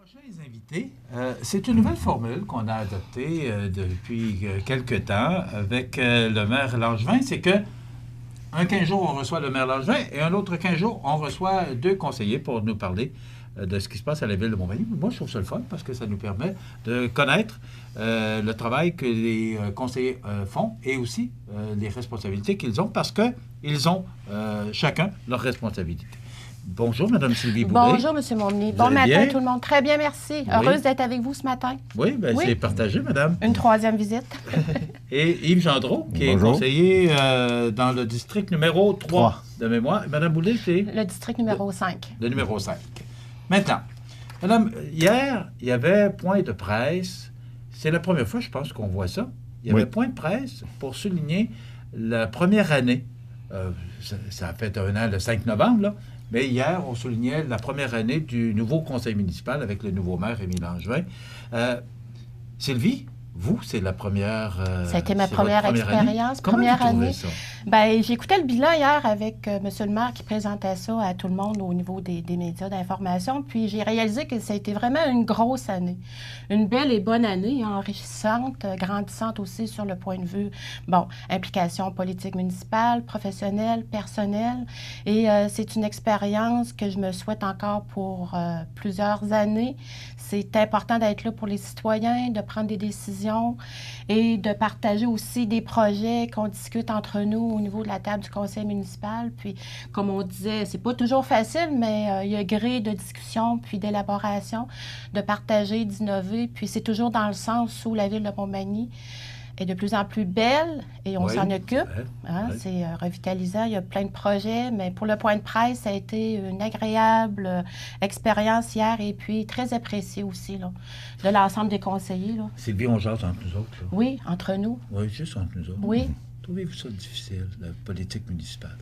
Prochains invités, c'est une nouvelle formule qu'on a adoptée depuis quelque temps avec le maire Langevin. C'est que un 15 jours, on reçoit le maire Langevin et un autre 15 jours, on reçoit deux conseillers pour nous parler de ce qui se passe à la ville de Montmagny. Moi, je trouve ça le fun parce que ça nous permet de connaître le travail que les conseillers font et aussi les responsabilités qu'ils ont parce qu'ils ont chacun leurs responsabilités. Bonjour, Mme Sylvie Boulay. Bonjour, M. Montmagny. Bon matin, bien? Tout le monde. Très bien, merci. Oui. Heureuse d'être avec vous ce matin. Oui, bien, oui. C'est partagé, madame. Une troisième visite. Et Yves Gendreau, qui est conseiller dans le district numéro 3 de mémoire. Madame Boulay, c'est? Le district numéro 5. Le numéro 5. Maintenant, madame, hier, il y avait point de presse. C'est la première fois, je pense, qu'on voit ça. Il y avait point de presse pour souligner la première année. Ça a fait un an, le 5 novembre, là. Mais hier, on soulignait la première année du nouveau conseil municipal avec le nouveau maire, Rémi Langevin. Sylvie, vous, c'est la première... ça a été ma première expérience, première année. Ça? Bien, j'écoutais le bilan hier avec M. le maire qui présentait ça à tout le monde au niveau des médias d'information. Puis j'ai réalisé que ça a été vraiment une grosse année. Une belle et bonne année, enrichissante, grandissante aussi sur le point de vue, implication politique municipale, professionnelle, personnelle. Et c'est une expérience que je me souhaite encore pour plusieurs années. C'est important d'être là pour les citoyens, de prendre des décisions et de partager aussi des projets qu'on discute entre nous au niveau de la table du conseil municipal. Puis, comme on disait, c'est pas toujours facile, mais il y a gré de discussion puis d'élaboration, de partager, d'innover. Puis, c'est toujours dans le sens où la ville de Montmagny est de plus en plus belle et on s'en occupe. C'est revitalisant. Il y a plein de projets, mais pour le point de presse, ça a été une agréable expérience hier et puis très appréciée aussi là, de l'ensemble des conseillers. Là. Sylvie, on jase entre nous autres. Là. Oui, entre nous. Oui, juste entre nous autres. Oui. Trouvez-vous ça difficile, la politique municipale?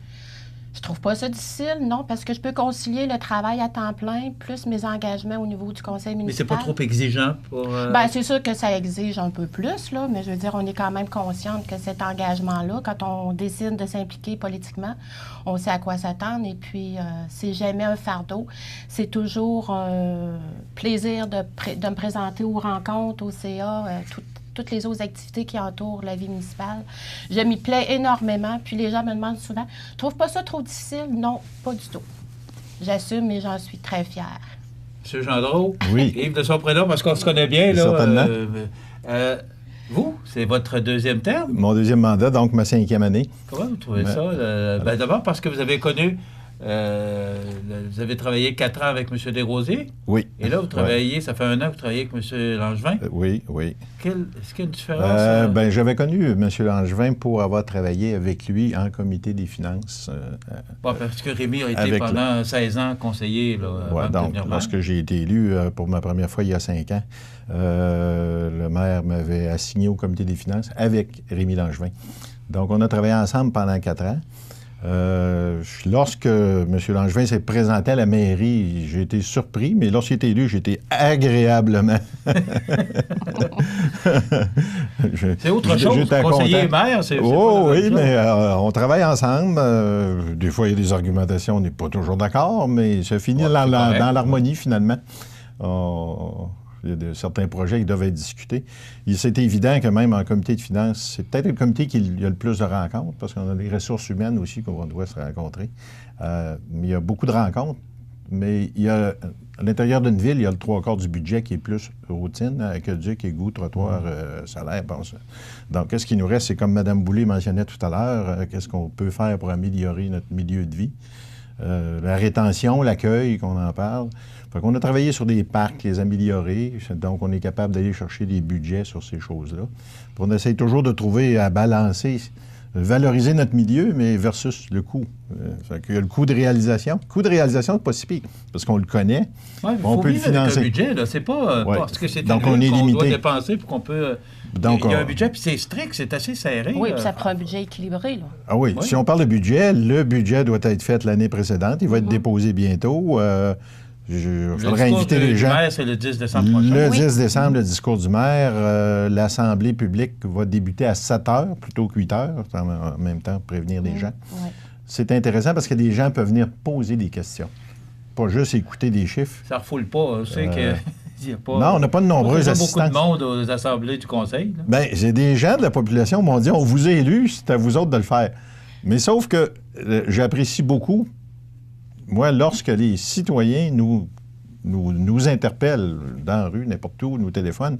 Je trouve pas ça difficile, non, parce que je peux concilier le travail à temps plein plus mes engagements au niveau du conseil municipal. Mais c'est pas trop exigeant pour... Bien, c'est sûr que ça exige un peu plus, là, mais je veux dire, on est quand même consciente que cet engagement-là, quand on décide de s'impliquer politiquement, on sait à quoi s'attendre et puis c'est jamais un fardeau. C'est toujours un plaisir de me présenter aux rencontres, au CA, toutes les autres activités qui entourent la vie municipale. Je m'y plais énormément. Puis les gens me demandent souvent, « Trouve pas ça trop difficile? » Non, pas du tout. J'assume et j'en suis très fière. M. Gendreau, oui. Yves de son prénom, parce qu'on se connaît bien. Là, certainement. Vous, c'est votre deuxième terme? Mon deuxième mandat, donc ma 5e année. Comment vous trouvez ça? D'abord parce que vous avez connu... vous avez travaillé 4 ans avec M. Desrosiers. Oui. Et là, vous travaillez, ça fait un an que vous travaillez avec M. Langevin. Oui. Est-ce qu'il y a une différence? J'avais connu M. Langevin pour avoir travaillé avec lui en comité des finances. Parce que Rémi a été pendant 16 ans conseiller. Là, donc, lorsque j'ai été élu pour ma première fois il y a 5 ans, le maire m'avait assigné au comité des finances avec Rémi Langevin. Donc, on a travaillé ensemble pendant 4 ans. Lorsque M. Langevin s'est présenté à la mairie, j'ai été surpris, mais lorsqu'il a été élu, j'ai été agréablement... c'est autre chose, conseiller maire, c'est... oui, mais on travaille ensemble. Des fois, il y a des argumentations, on n'est pas toujours d'accord, mais ça finit dans l'harmonie, finalement. Il y a certains projets qui doivent être discutés. C'est évident que même en comité de finances, c'est peut-être le comité qui a le plus de rencontres, parce qu'on a des ressources humaines aussi qu'on doit se rencontrer. Mais il y a beaucoup de rencontres, mais il y a, à l'intérieur d'une ville, il y a le 3/4 du budget qui est plus routine, aqueduc, égout, trottoir, salaire. Donc, qu'est-ce qui nous reste? C'est comme Mme Boulay mentionnait tout à l'heure, qu'est-ce qu'on peut faire pour améliorer notre milieu de vie? La rétention, l'accueil, qu'on en parle. Fait qu'on a travaillé sur des parcs, les améliorer, donc on est capable d'aller chercher des budgets sur ces choses-là. Puis on essaye toujours de trouver à balancer, valoriser notre milieu, mais versus le coût. Fait qu'il y a le coût de réalisation. Le coût de réalisation, c'est pas si pire, parce qu'on le connaît, on peut le financer. Avec un budget, là, c'est pas parce que c'est donc on est limité. Qu'on doit dépenser pour qu'on peut... Donc, il y a un budget, puis c'est strict, c'est assez serré. Oui, puis ça prend un budget équilibré, là. Ah oui, si on parle de budget, le budget doit être fait l'année précédente. Il va être déposé bientôt. Il faudrait inviter les gens. Le maire, c'est le 10 décembre prochain. Le 10 décembre, le discours du maire. L'Assemblée publique va débuter à 7 heures plutôt que 8 heures, en même temps, pour prévenir les gens. Oui. C'est intéressant parce que les gens peuvent venir poser des questions, pas juste écouter des chiffres. Ça ne refoule pas. Je sais que Non, on n'a pas de nombreux assistants. Il y a beaucoup de monde aux assemblées du conseil. Bien, j'ai des gens de la population qui m'ont dit, on vous a élus, c'est à vous autres de le faire. Mais sauf que j'apprécie beaucoup, moi, lorsque les citoyens nous interpellent dans la rue, n'importe où, nous téléphonent,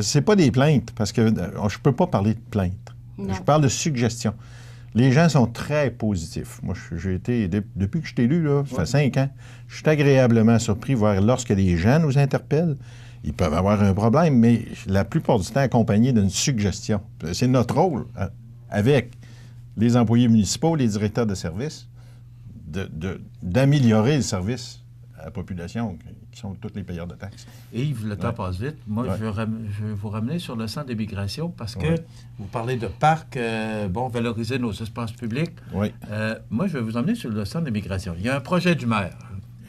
c'est pas des plaintes, parce que je peux pas parler de plaintes. Je parle de suggestions. Les gens sont très positifs. Moi, j'ai été, depuis que je t'ai élu, là, ça fait 5 ans, je suis agréablement surpris de voir lorsque les gens nous interpellent, ils peuvent avoir un problème, mais la plupart du temps accompagné d'une suggestion. C'est notre rôle, avec les employés municipaux, les directeurs de services, d'améliorer le service à la population, qui sont tous les payeurs de taxes. Et Yves, le temps passe vite. Moi, je veux vous ramener sur le centre d'immigration parce que vous parlez de parc, valoriser nos espaces publics. Oui. Moi, je vais vous emmener sur le centre d'immigration. Il y a un projet du maire.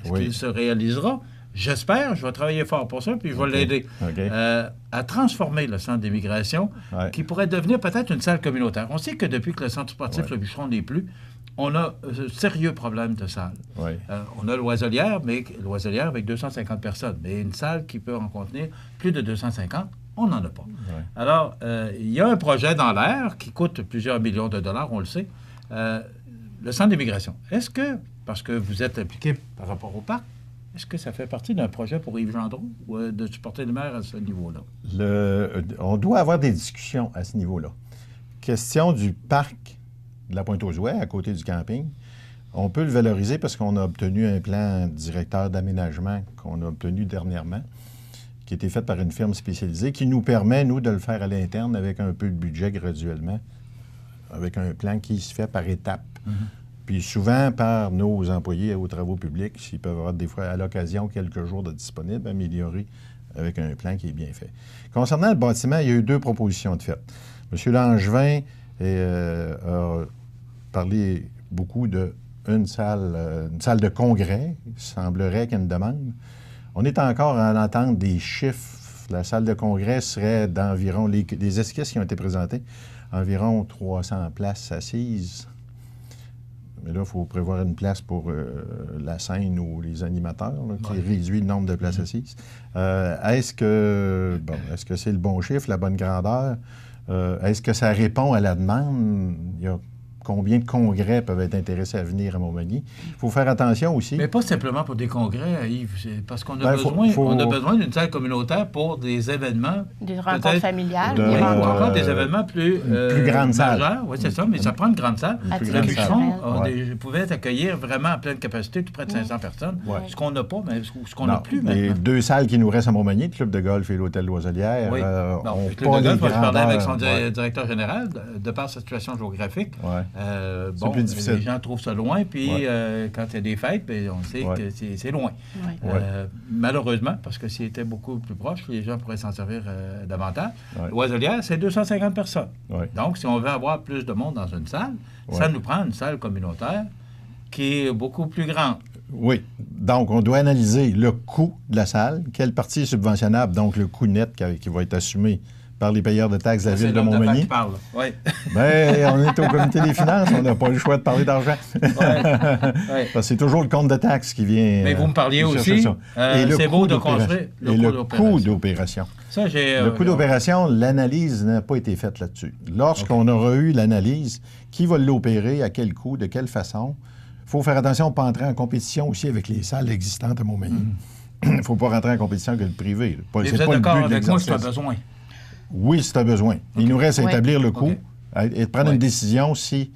Est-ce qu'il se réalisera? J'espère, je vais travailler fort pour ça, puis je vais l'aider à transformer le centre d'immigration qui pourrait devenir peut-être une salle communautaire. On sait que depuis que le centre sportif Le Bûcheron n'est plus, on a un sérieux problème de salle. On a l'Oiselière, mais l'Oiselière avec 250 personnes. Mais une salle qui peut en contenir plus de 250, on n'en a pas. Alors, il y a un projet dans l'air qui coûte plusieurs millions de dollars, on le sait, le centre d'immigration. Est-ce que, parce que vous êtes impliqué par rapport au parc, est-ce que ça fait partie d'un projet pour Yves Gendron ou de supporter le maire à ce niveau-là? On doit avoir des discussions à ce niveau-là. Question du parc de la Pointe-aux-Ouaies, à côté du camping, on peut le valoriser parce qu'on a obtenu un plan directeur d'aménagement qu'on a obtenu dernièrement, qui a été fait par une firme spécialisée, qui nous permet, nous, de le faire à l'interne avec un peu de budget graduellement, avec un plan qui se fait par étapes. Puis souvent par nos employés aux travaux publics, s'ils peuvent avoir des fois à l'occasion quelques jours de disponibles, améliorer avec un plan qui est bien fait. Concernant le bâtiment, il y a eu 2 propositions de fait. M. Langevin a parlé beaucoup d'une salle de congrès. Il semblerait qu'il y ait une demande. On est encore en attente des chiffres. La salle de congrès serait d'environ, les esquisses qui ont été présentées, environ 300 places assises. Mais là, il faut prévoir une place pour la scène ou les animateurs, qui réduit le nombre de places assises. Est-ce que c'est le bon chiffre, la bonne grandeur? Est-ce que ça répond à la demande? Il y a combien de congrès peuvent être intéressés à venir à Montmagny? Il faut faire attention aussi. Mais pas simplement pour des congrès, Yves, parce qu'on a besoin d'une salle communautaire pour des événements. Des rencontres familiales. Des événements plus grandes salles. Oui, c'est ça, mais ça prend une grande salle. Le Bûcheron pouvait accueillir vraiment à pleine capacité près de 500 personnes, ce qu'on n'a pas, mais ce qu'on n'a plus maintenant. Les 2 salles qui nous restent à Montmagny, le club de golf et l'hôtel Loiselière, le club de golf, je parlais avec son directeur général, de par sa situation géographique. C'est plus difficile. Les gens trouvent ça loin, puis quand il y a des fêtes, on sait que c'est loin. Malheureusement, parce que s'il était beaucoup plus proche, les gens pourraient s'en servir davantage. L'Oiselière, c'est 250 personnes. Donc, si on veut avoir plus de monde dans une salle, ça nous prend une salle communautaire qui est beaucoup plus grande. Oui. Donc, on doit analyser le coût de la salle, quelle partie est subventionnable, donc le coût net qui va être assumé par les payeurs de taxes de la Ville de Montmagny. Oui. Bien, on est au comité des finances, on n'a pas le choix de parler d'argent. Parce que c'est toujours le compte de taxes qui vient. Mais vous me parliez aussi, c'est beau de construire. Le coût d'opération. Le coût d'opération, l'analyse n'a pas été faite là-dessus. Lorsqu'on aura eu l'analyse, qui va l'opérer, à quel coût, de quelle façon, il faut faire attention, pas entrer en compétition aussi avec les salles existantes à Montmagny. Il ne faut pas rentrer en compétition avec le privé. Mais vous êtes d'accord avec moi, c'est un besoin? Oui, c'est un besoin. Il nous reste à établir le coût et de prendre une décision si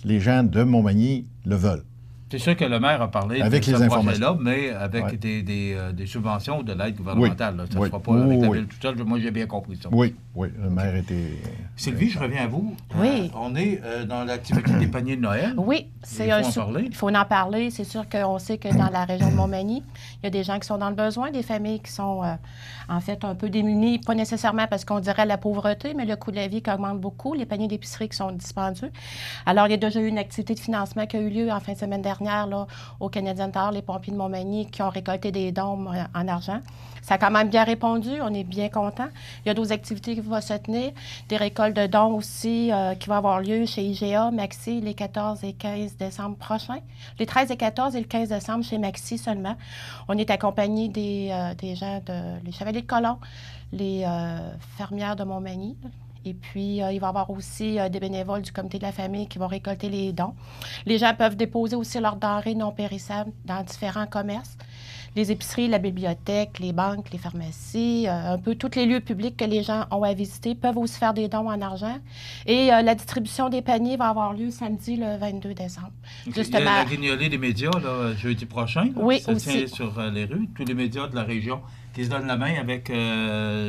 les gens de Montmagny le veulent. C'est sûr que le maire a parlé avec de les ce informations. projet-là, mais avec des subventions ou de l'aide gouvernementale. Ça ne se fera pas avec la Ville tout seul. Moi, j'ai bien compris ça. Oui, le maire était... Sylvie, je reviens à vous. Oui. On est dans l'activité des paniers de Noël. Oui. Il faut en parler. C'est sûr qu'on sait que dans la région de Montmagny, il y a des gens qui sont dans le besoin, des familles qui sont en fait un peu démunies, pas nécessairement parce qu'on dirait la pauvreté, mais le coût de la vie qui augmente beaucoup, les paniers d'épicerie qui sont dispendieux. Alors, il y a déjà eu une activité de financement qui a eu lieu en fin de semaine dernière dernière là, au Canadien Tard, les pompiers de Montmagny qui ont récolté des dons en argent. Ça a quand même bien répondu, on est bien contents. Il y a d'autres activités qui vont se tenir, des récoltes de dons aussi qui vont avoir lieu chez IGA, Maxi, les 14 et 15 décembre prochains. Les 13 et 14 et le 15 décembre chez Maxi seulement. On est accompagné des gens, les Chevaliers de Colomb, les fermières de Montmagny. Et puis, il va y avoir aussi des bénévoles du comité de la famille qui vont récolter les dons. Les gens peuvent déposer aussi leurs denrées non périssables dans différents commerces. Les épiceries, la bibliothèque, les banques, les pharmacies, un peu tous les lieux publics que les gens ont à visiter peuvent aussi faire des dons en argent. Et la distribution des paniers va avoir lieu samedi, le 22 décembre. Okay. Justement, il y a la guignolée des médias, là, jeudi prochain. Là, oui, ça aussi. tient sur les rues. Tous les médias de la région qui se donnent la main avec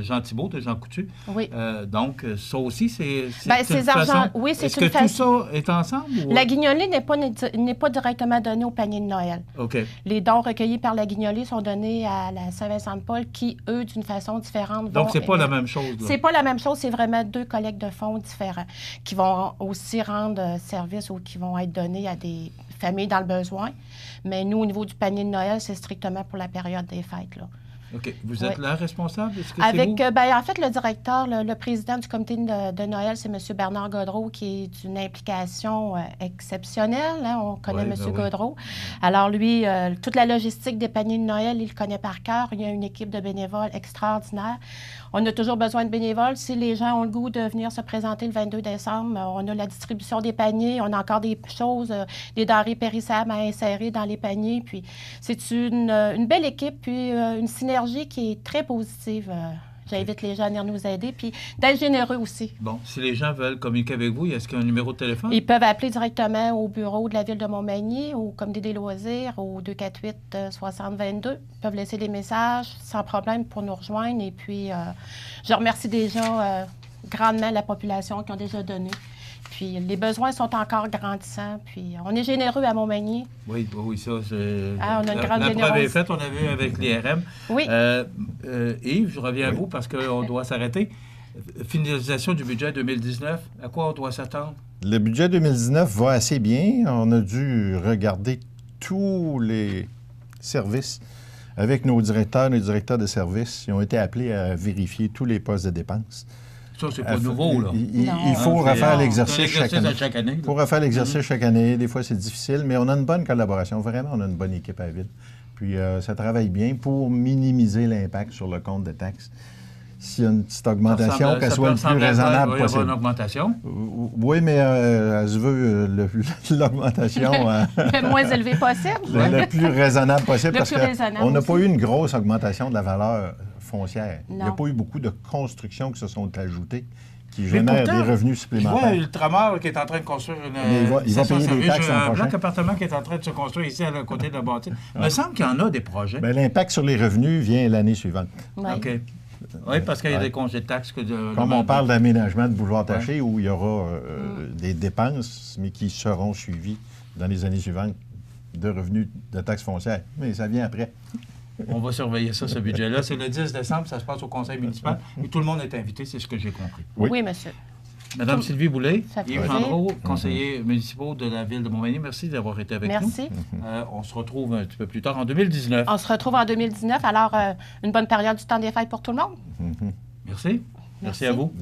Jean Thibault de Jean Coutu. Oui. Donc, ça aussi, c'est une façon... Oui, c'est une façon. Est-ce que tout ça est ensemble? Ou... La guignolée n'est pas directement donnée au panier de Noël. OK. Les dons recueillis par la guignolée sont donnés à la Saint-Vincent-de-Paul qui, eux, d'une façon différente, vont... Donc, c'est pas la même chose. C'est pas la même chose. C'est vraiment 2 collectes de fonds différents qui vont aussi rendre service ou qui vont être donnés à des familles dans le besoin. Mais nous, au niveau du panier de Noël, c'est strictement pour la période des fêtes, là. OK. Vous êtes là responsable? Est-ce que avec, c'est vous? En fait, le directeur, le président du comité de Noël, c'est M. Bernard Gaudreau, qui est d'une implication exceptionnelle. Hein? On connaît M. Gaudreau. Alors, lui, toute la logistique des paniers de Noël, il le connaît par cœur. Il y a une équipe de bénévoles extraordinaire. On a toujours besoin de bénévoles. Si les gens ont le goût de venir se présenter le 22 décembre, on a la distribution des paniers. On a encore des choses, des denrées périssables à insérer dans les paniers. Puis, c'est une belle équipe, puis une synergie qui est très positive. J'invite les gens à venir nous aider, puis d'être généreux aussi. Bon, si les gens veulent communiquer avec vous, est-ce qu'il y a un numéro de téléphone? Ils peuvent appeler directement au bureau de la Ville de Montmagny, au Comité des loisirs, au 248-6022. Ils peuvent laisser des messages sans problème pour nous rejoindre. Et puis, je remercie déjà grandement la population qui ont déjà donné. Puis les besoins sont encore grandissants. Puis on est généreux à Montmagny. Oui, ça, c'est... Ah, on a une grande générosité. La preuve est faite, on a vu avec l'IRM. Oui. Yves, je reviens à vous parce qu'on doit s'arrêter. Finalisation du budget 2019, à quoi on doit s'attendre? Le budget 2019 va assez bien. On a dû regarder tous les services avec nos directeurs de services. Ils ont été appelés à vérifier tous les postes de dépenses. Ça, c'est pas nouveau, là. Il faut refaire l'exercice chaque année. Il faut refaire l'exercice chaque année. Des fois, c'est difficile, mais on a une bonne collaboration. Vraiment, on a une bonne équipe à la Ville. Puis, ça travaille bien pour minimiser l'impact sur le compte de taxes. S'il y a une petite augmentation, qu'elle soit le plus raisonnable possible. Il y a une augmentation? Oui, mais elle se veut l'augmentation... le moins élevé possible. Le plus raisonnable possible, parce qu'on n'a pas eu une grosse augmentation de la valeur foncière. Non. Il n'y a pas eu beaucoup de constructions qui se sont ajoutées, qui génèrent des revenus supplémentaires. Je vois Ultramar qui est en train de construire une... il va payer des taxes un bloc appartement qui est en train de se construire ici à côté de la bâtisse. Il me semble qu'il y en a des projets. Bien, l'impact sur les revenus vient l'année suivante. Oui. OK. Oui, parce qu'il y a des congés de taxes. Comme on parle d'aménagement de boulevard Taché, où il y aura des dépenses, mais qui seront suivies dans les années suivantes de revenus de taxes foncières. Mais ça vient après. On va surveiller ça, ce budget-là. C'est le 10 décembre, ça se passe au conseil municipal. Et tout le monde est invité, c'est ce que j'ai compris. Oui, monsieur. Madame Sylvie Boulay, Yves Gendreau, conseiller municipal de la Ville de Montmagny, merci d'avoir été avec nous. Merci. On se retrouve un petit peu plus tard, en 2019. On se retrouve en 2019. Alors, une bonne période du temps des fêtes pour tout le monde. Merci. Merci à vous.